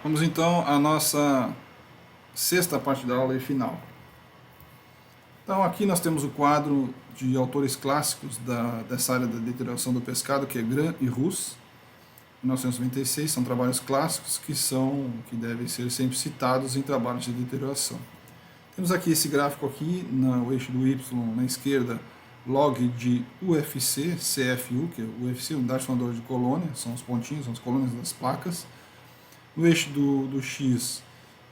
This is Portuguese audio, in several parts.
Vamos então à nossa sexta parte da aula e final. Então aqui nós temos o quadro de autores clássicos dessa área da deterioração do pescado, que é Gran e Rus, 1996, são trabalhos clássicos que devem ser sempre citados em trabalhos de deterioração. Temos aqui esse gráfico aqui, no eixo do Y na esquerda, log de UFC, CFU, que é o UFC, Unidade Formadora de Colônia, são os pontinhos, são as colônias das placas. No eixo do X,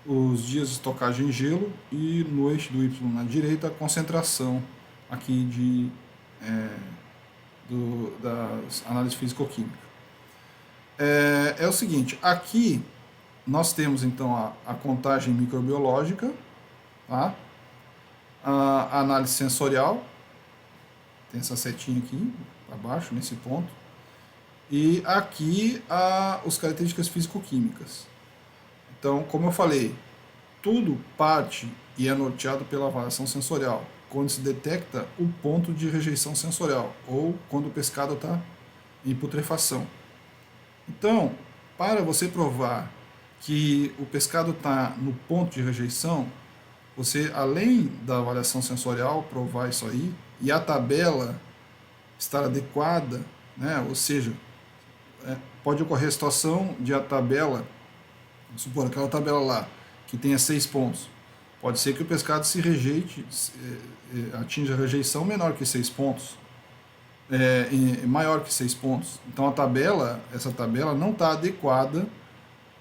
os dias de estocagem em gelo, e no eixo do Y na direita, a concentração aqui das análises físico-químicas. É o seguinte, aqui nós temos então a contagem microbiológica, tá? A análise sensorial, tem essa setinha aqui para baixo, nesse ponto, e aqui as características físico-químicas. Então, como eu falei, tudo parte e é norteado pela avaliação sensorial, quando se detecta o ponto de rejeição sensorial, ou quando o pescado está em putrefação. Então, para você provar que o pescado está no ponto de rejeição, você, além da avaliação sensorial, provar isso aí, e a tabela estar adequada, né? Ou seja, pode ocorrer a situação de a tabela, vamos supor, aquela tabela lá, que tenha 6 pontos, pode ser que o pescado se rejeite, atinja a rejeição menor que 6 pontos, maior que 6 pontos. Então essa tabela não está adequada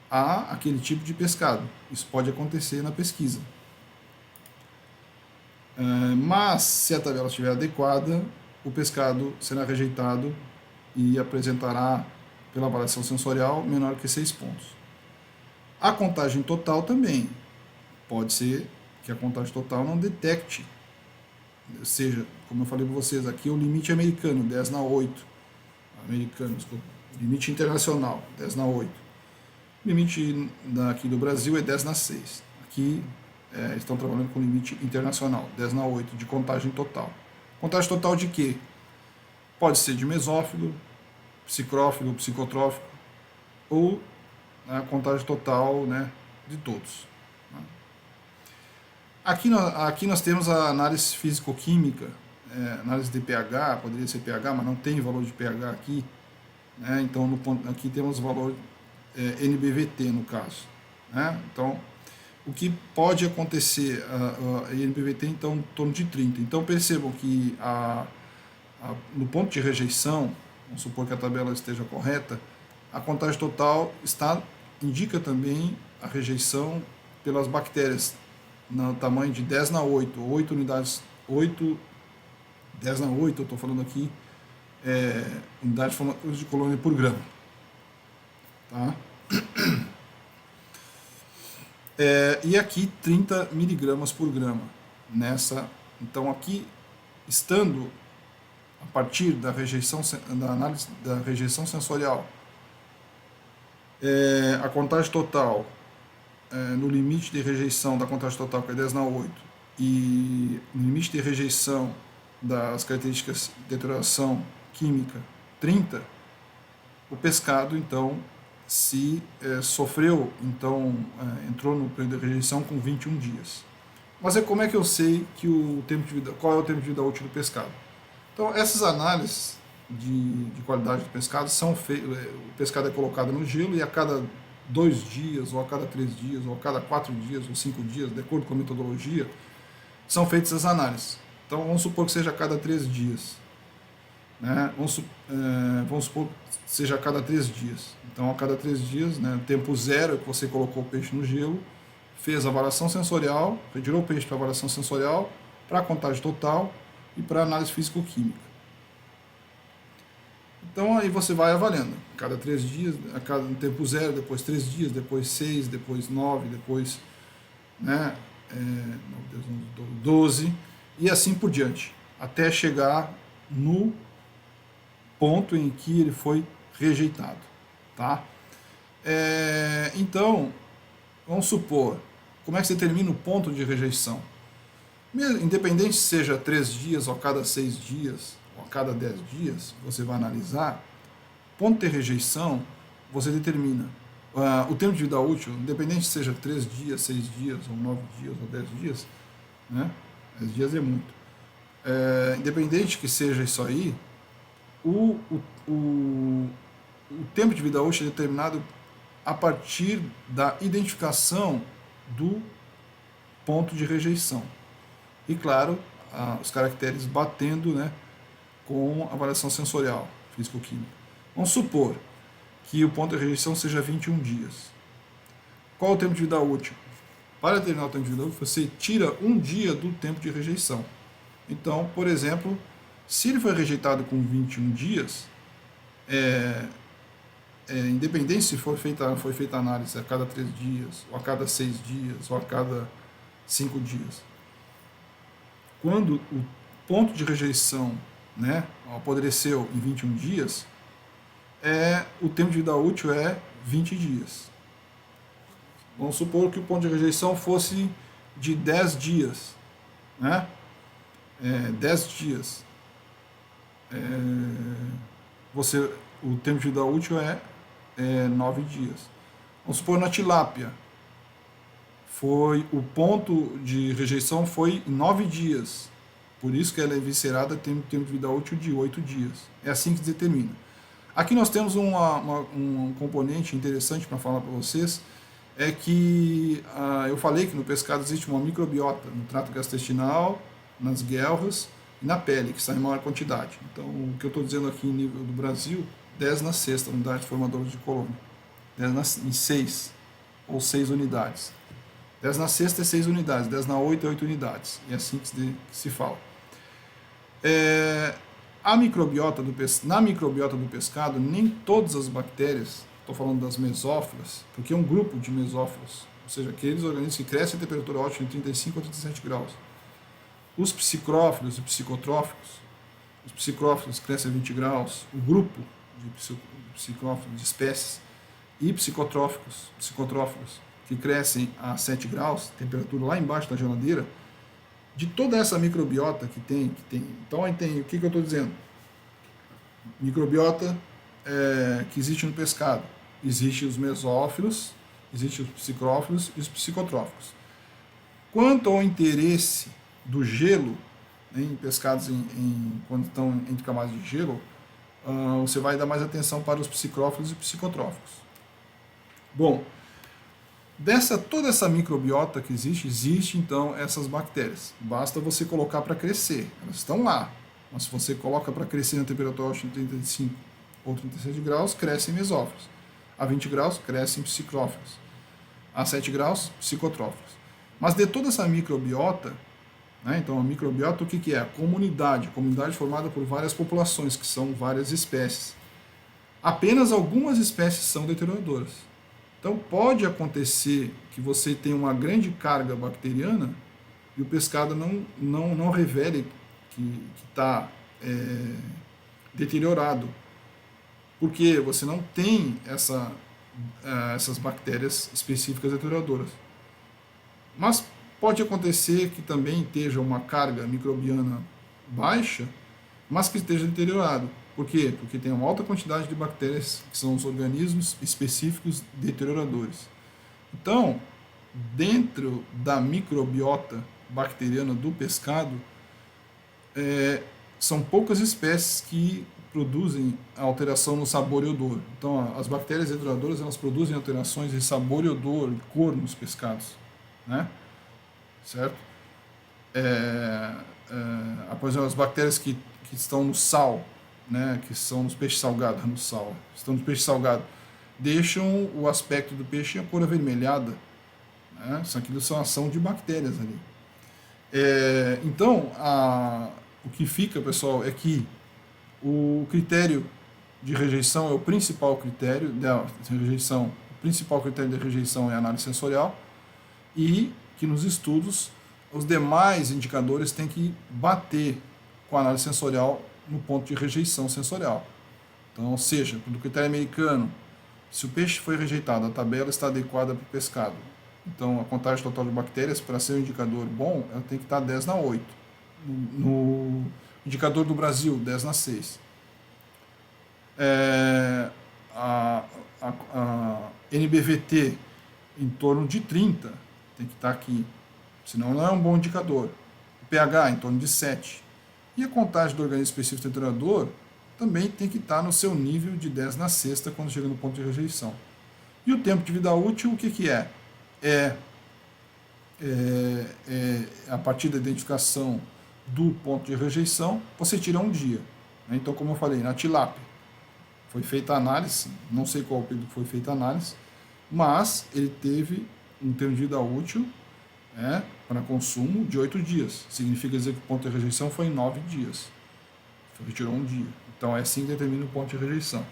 a aquele tipo de pescado. Isso pode acontecer na pesquisa. Mas se a tabela estiver adequada, o pescado será rejeitado e apresentará, pela avaliação sensorial, menor que 6 pontos. A contagem total também. Pode ser que a contagem total não detecte. Ou seja, como eu falei para vocês, aqui é o limite americano, 10/8. Americano, desculpa. Limite internacional, 10/8. O limite aqui do Brasil é 10/6. Aqui estão trabalhando com limite internacional, 10/8 de contagem total. Contagem total de quê? Pode ser de mesófilo, psicrófilo, psicotrófico, ou a contagem total, né, de todos. Aqui nós temos a análise físico-química, análise de pH, poderia ser pH, mas não tem valor de pH aqui, né? Então aqui temos o valor NBVT no caso, né? Então o que pode acontecer, a NBVT então em torno de 30. Então percebam que no ponto de rejeição, vamos supor que a tabela esteja correta, a contagem total indica também a rejeição pelas bactérias no tamanho de 10/8, 8 unidades, 10/8, eu estou falando aqui, unidades formadoras de colônia por grama. Tá? E aqui 30 miligramas por grama. Então aqui, estando a partir da análise da rejeição sensorial, a contagem total no limite de rejeição da contagem total, que é 10/8, e no limite de rejeição das características de deterioração química, 30, o pescado, então, se sofreu, então, entrou no período de rejeição com 21 dias. Mas como é que eu sei que qual é o tempo de vida útil do pescado? Então, essas análises de qualidade do pescado são feitas, o pescado é colocado no gelo e a cada 2 dias, ou a cada 3 dias, ou a cada 4 dias, ou 5 dias, de acordo com a metodologia, são feitas as análises. Então, vamos supor que seja a cada 3 dias. Né? Vamos supor que seja a cada 3 dias. Então, a cada 3 dias, né, tempo zero que você colocou o peixe no gelo, fez a avaliação sensorial, retirou o peixe para a avaliação sensorial, para a contagem total e para a análise físico-química. Então aí você vai avaliando, cada 3 dias, a cada tempo zero, depois 3 dias, depois 6, depois 9, depois 12, e assim por diante, até chegar no ponto em que ele foi rejeitado. Tá? Então, vamos supor, como é que você determina o ponto de rejeição? Independente se seja 3 dias, ou a cada 6 dias, ou a cada 10 dias, você vai analisar, ponto de rejeição, você determina O tempo de vida útil, independente se seja 3 dias, 6 dias, ou 9 dias, ou 10 dias, né? 10 dias é muito. Independente que seja isso aí, o, o, o, o tempo de vida útil é determinado a partir da identificação do ponto de rejeição. E, claro, os caracteres batendo, né, com a avaliação sensorial, físico-química. Vamos supor que o ponto de rejeição seja 21 dias. Qual é o tempo de vida útil? Para determinar o tempo de vida útil, você tira um dia do tempo de rejeição. Então, por exemplo, se ele foi rejeitado com 21 dias, independente se foi feita análise a cada 3 dias, ou a cada 6 dias, ou a cada 5 dias, quando o ponto de rejeição, né, apodreceu em 21 dias, o tempo de vida útil é 20 dias. Vamos supor que o ponto de rejeição fosse de 10 dias, né? 10 dias. O tempo de vida útil é 9 dias. Vamos supor na tilápia, o ponto de rejeição foi 9 dias. Por isso que ela é viscerada, tem um tempo de vida útil de 8 dias. É assim que se determina. Aqui nós temos um componente interessante para falar para vocês, é que eu falei que no pescado existe uma microbiota no trato gastrointestinal, nas guelras e na pele, que sai em maior quantidade. Então, o que eu estou dizendo aqui em nível do Brasil, 10 na sexta unidade formadora de colônia. 10 em 6, ou 6 unidades. 10 na sexta é 6 unidades, 10 na 8 é 8 unidades. É assim que se fala. Na microbiota do pescado, nem todas as bactérias, estou falando das mesófilas, porque é um grupo de mesófilos, ou seja, aqueles organismos que crescem a temperatura ótima de 35 a 37 graus. Os psicrófilos e psicotróficos, os psicrófilos crescem a 20 graus, o grupo de psicrófilos, de espécies, e psicotróficos, que crescem a 7 graus, temperatura lá embaixo da geladeira, de toda essa microbiota que tem. Então, aí tem, o que eu estou dizendo? Microbiota que existe no pescado. Existem os mesófilos, existem os psicrófilos e os psicotróficos. Quanto ao interesse do gelo, em pescados quando estão entre camadas de gelo, você vai dar mais atenção para os psicrófilos e psicotróficos. Bom, toda essa microbiota que existe então essas bactérias. Basta você colocar para crescer, elas estão lá. Mas se você coloca para crescer na temperatura de 35 ou 37 graus, crescem mesófilos. A 20 graus, crescem psicrófilos. A 7 graus, psicotróficos. Mas de toda essa microbiota, né, então a microbiota o que é? A comunidade formada por várias populações, que são várias espécies. Apenas algumas espécies são deterioradoras. Então pode acontecer que você tenha uma grande carga bacteriana e o pescado não revele que está deteriorado, porque você não tem essas bactérias específicas deterioradoras. Mas pode acontecer que também esteja uma carga microbiana baixa, mas que esteja deteriorado. Por quê? Porque tem uma alta quantidade de bactérias, que são os organismos específicos deterioradores. Então, dentro da microbiota bacteriana do pescado, são poucas espécies que produzem alteração no sabor e odor. Então, as bactérias deterioradoras, elas produzem alterações de sabor e odor, de cor nos pescados, né? Certo? Por exemplo, as bactérias que estão no sal, né, que são nos peixes salgados, no sal, estão nos peixes salgados, deixam o aspecto do peixe a cor avermelhada, né? Isso aqui são ação de bactérias ali. Então, o que fica, pessoal, é que o critério de rejeição é o principal critério da rejeição. O principal critério de rejeição é a análise sensorial e que nos estudos os demais indicadores têm que bater com a análise sensorial no ponto de rejeição sensorial. Então, ou seja, do critério americano, se o peixe foi rejeitado, a tabela está adequada para o pescado. Então, a contagem total de bactérias, para ser um indicador bom, ela tem que estar 10 na 8. No indicador do Brasil, 10 na 6. NBVT em torno de 30, tem que estar aqui, senão não é um bom indicador. O pH em torno de 7. E a contagem do organismo específico deteriorador também tem que estar no seu nível de 10 na sexta quando chega no ponto de rejeição. E o tempo de vida útil, o que, que é? É a partir da identificação do ponto de rejeição, você tira um dia. Então, como eu falei, na tilápia foi feita a análise, não sei qual período foi feita a análise, mas ele teve um tempo de vida útil para consumo de 8 dias. Significa dizer que o ponto de rejeição foi em 9 dias. Retirou um dia. Então é assim que determina o ponto de rejeição.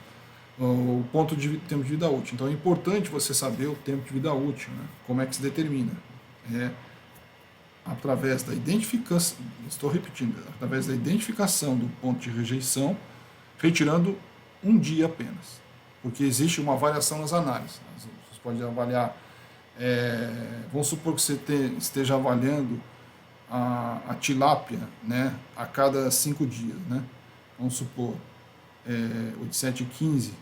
O ponto de tempo de vida útil. Então é importante você saber o tempo de vida útil. Né? Como é que se determina? Através da identificação, estou repetindo, através da identificação do ponto de rejeição, retirando um dia apenas. Porque existe uma variação nas análises. Você pode avaliar, vamos supor que você esteja avaliando a tilápia, né, a cada 5 dias, né? Vamos supor, 8, 7, 15.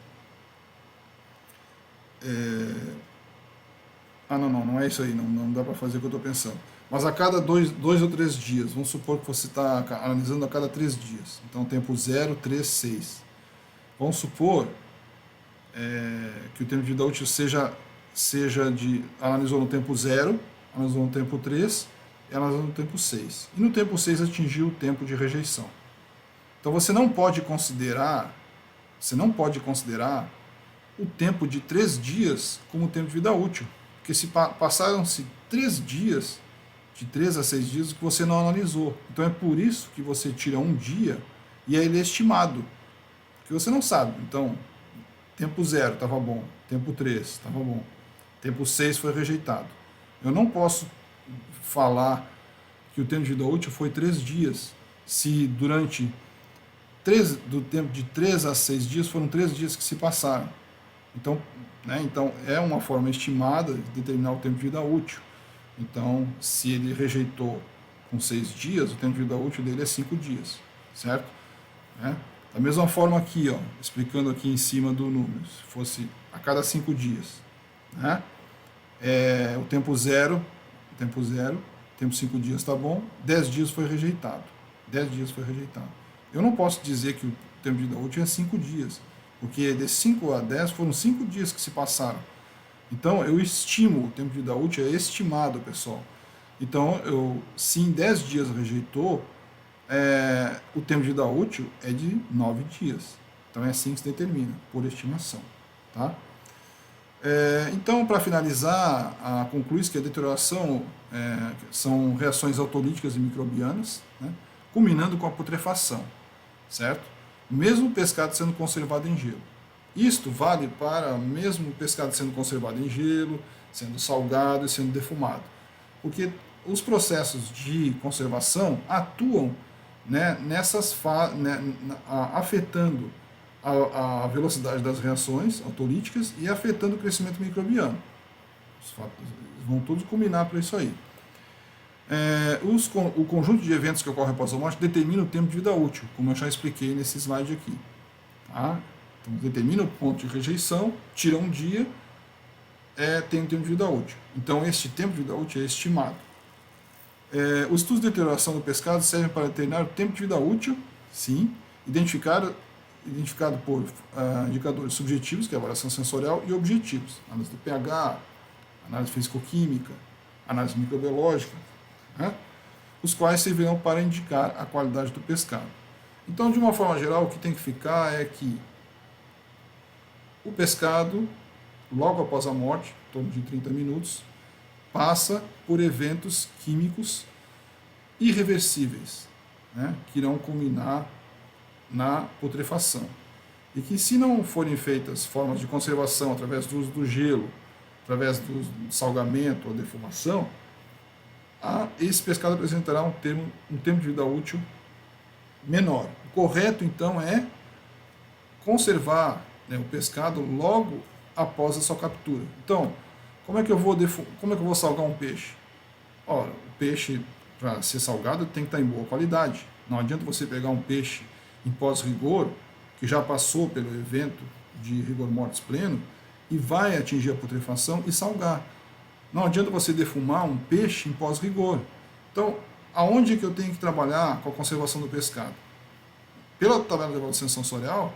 Não é isso aí, não dá para fazer o que eu estou pensando. Mas a cada 2 ou 3 dias, vamos supor que você está analisando a cada 3 dias. Então, tempo 0, 3, 6. Vamos supor que o tempo de vida útil seja analisou no tempo 0, analisou no tempo 3 e analisou no tempo 6. E no tempo 6 atingiu o tempo de rejeição. Então você não pode considerar o tempo de 3 dias como tempo de vida útil. Porque se passaram-se 3 dias, de 3 a 6 dias, que você não analisou. Então é por isso que você tira um dia e aí ele é estimado. Porque você não sabe. Então, tempo 0 estava bom, tempo 3 estava bom, tempo 6 foi rejeitado. Eu não posso falar que o tempo de vida útil foi 3 dias, se durante do tempo de 3 a 6 dias foram 3 dias que se passaram. Então, então é uma forma estimada de determinar o tempo de vida útil. Então, se ele rejeitou com 6 dias, o tempo de vida útil dele é 5 dias, certo? Da mesma forma aqui, explicando aqui em cima do número, se fosse a cada 5 dias, o tempo 0, tempo 5 dias está bom, 10 dias foi rejeitado. 10 dias foi rejeitado. Eu não posso dizer que o tempo de vida útil é 5 dias, porque de 5 a 10 foram 5 dias que se passaram. Então, eu estimo, o tempo de vida útil é estimado, pessoal. Então, se em 10 dias rejeitou, o tempo de vida útil é de 9 dias. Então, é assim que se determina, por estimação. Tá? Então, para finalizar, conclui-se que a deterioração são reações autolíticas e microbianas, né, culminando com a putrefação, certo? Mesmo o pescado sendo conservado em gelo. Isto vale para mesmo o pescado sendo conservado em gelo, sendo salgado e sendo defumado. Porque os processos de conservação atuam, né, afetando a velocidade das reações autolíticas e afetando o crescimento microbiano. Os fatos vão todos culminar para isso aí. O conjunto de eventos que ocorre após a morte determina o tempo de vida útil, como eu já expliquei nesse slide aqui. Tá? Então, determina o ponto de rejeição, tira um dia, tem um tempo de vida útil. Então, este tempo de vida útil é estimado. Os estudos de deterioração do pescado servem para determinar o tempo de vida útil, sim, identificado por indicadores subjetivos, que é a avaliação sensorial, e objetivos, análise do pH, análise físico-química, análise microbiológica, né, os quais servirão para indicar a qualidade do pescado. Então, de uma forma geral, o que tem que ficar é que o pescado, logo após a morte, em torno de 30 minutos, passa por eventos químicos irreversíveis, né, que irão culminar na putrefação. E que, se não forem feitas formas de conservação através do uso do gelo, através do salgamento ou defumação, esse pescado apresentará um tempo de vida útil menor. O correto, então, é conservar, né, o pescado logo após a sua captura. Então, como é que eu vou salgar um peixe? Ora, o peixe, para ser salgado, tem que estar em boa qualidade. Não adianta você pegar um peixe em pós-rigor, que já passou pelo evento de rigor mortis pleno, e vai atingir a putrefação e salgar. Não adianta você defumar um peixe em pós-rigor. Então, aonde que eu tenho que trabalhar com a conservação do pescado? Pela tabela de avaliação sensorial,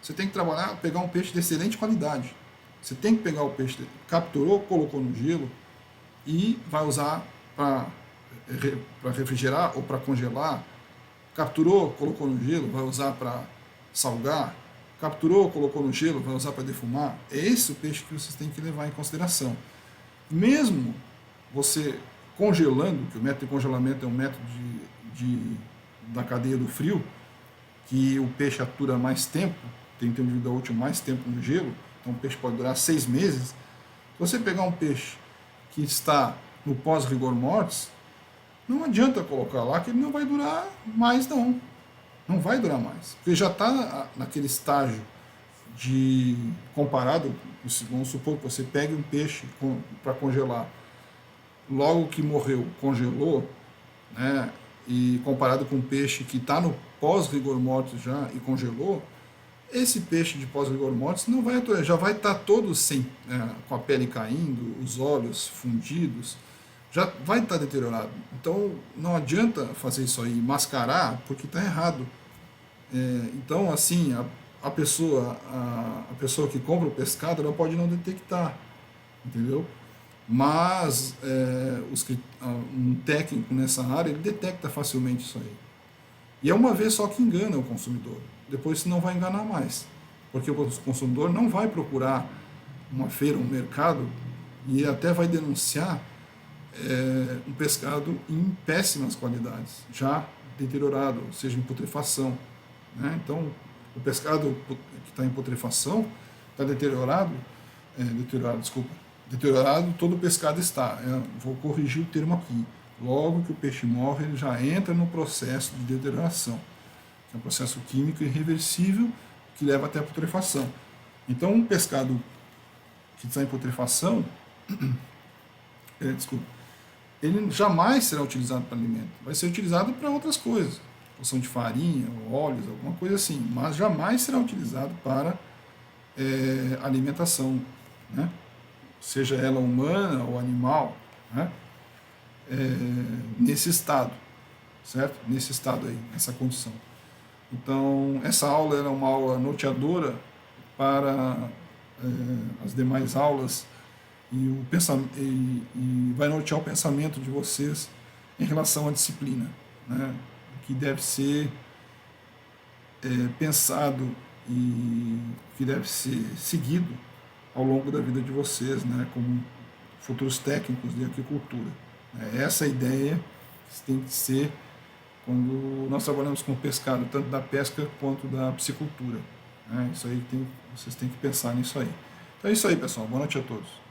você tem que trabalhar, pegar um peixe de excelente qualidade. Você tem que pegar o peixe, capturou, colocou no gelo e vai usar para refrigerar ou para congelar. Capturou, colocou no gelo, vai usar para salgar. Capturou, colocou no gelo, vai usar para defumar. É esse o peixe que vocês têm que levar em consideração. Mesmo você congelando, que o método de congelamento é um método da cadeia do frio, que o peixe atura mais tempo, tem tempo de vida útil mais tempo no gelo, então o peixe pode durar 6 meses. Se você pegar um peixe que está no pós-rigor mortis, não adianta colocar lá que ele não vai durar mais não. Não vai durar mais. Porque já está naquele estágio de comparado, vamos supor que você pegue um peixe para congelar, logo que morreu, congelou, né, e comparado com um peixe que está no pós-rigor mortis já e congelou, esse peixe de pós-rigor mortis não vai atuar, já vai estar todo sem, com a pele caindo, os olhos fundidos, já vai estar deteriorado. Então não adianta fazer isso aí, mascarar, porque está errado. Então, assim, a pessoa que compra o pescado, ela pode não detectar, entendeu? Mas um técnico nessa área, ele detecta facilmente isso aí. E é uma vez só que engana o consumidor. Depois não vai enganar mais. Porque o consumidor não vai procurar uma feira, um mercado, e até vai denunciar um pescado em péssimas qualidades, já deteriorado, ou seja, em putrefação. Né? Então, o pescado que está em putrefação, está deteriorado, deteriorado, todo o pescado está. Vou corrigir o termo aqui. Logo que o peixe morre, ele já entra no processo de deterioração, que é um processo químico irreversível que leva até a putrefação. Então, um pescado que está em putrefação, ele jamais será utilizado para alimento. Vai ser utilizado para outras coisas, produção de farinha, óleos, alguma coisa assim, mas jamais será utilizado para alimentação, né? Seja ela humana ou animal, né? Nesse estado, certo? Nesse estado aí, nessa condição. Então, essa aula era uma aula norteadora para as demais aulas e vai nortear o pensamento de vocês em relação à disciplina, né? Que deve ser pensado e que deve ser seguido ao longo da vida de vocês, né? Como futuros técnicos de aquicultura. Essa é a ideia que tem que ser quando nós trabalhamos com pescado, tanto da pesca quanto da piscicultura. Isso aí vocês têm que pensar nisso aí. Então é isso aí, pessoal. Boa noite a todos.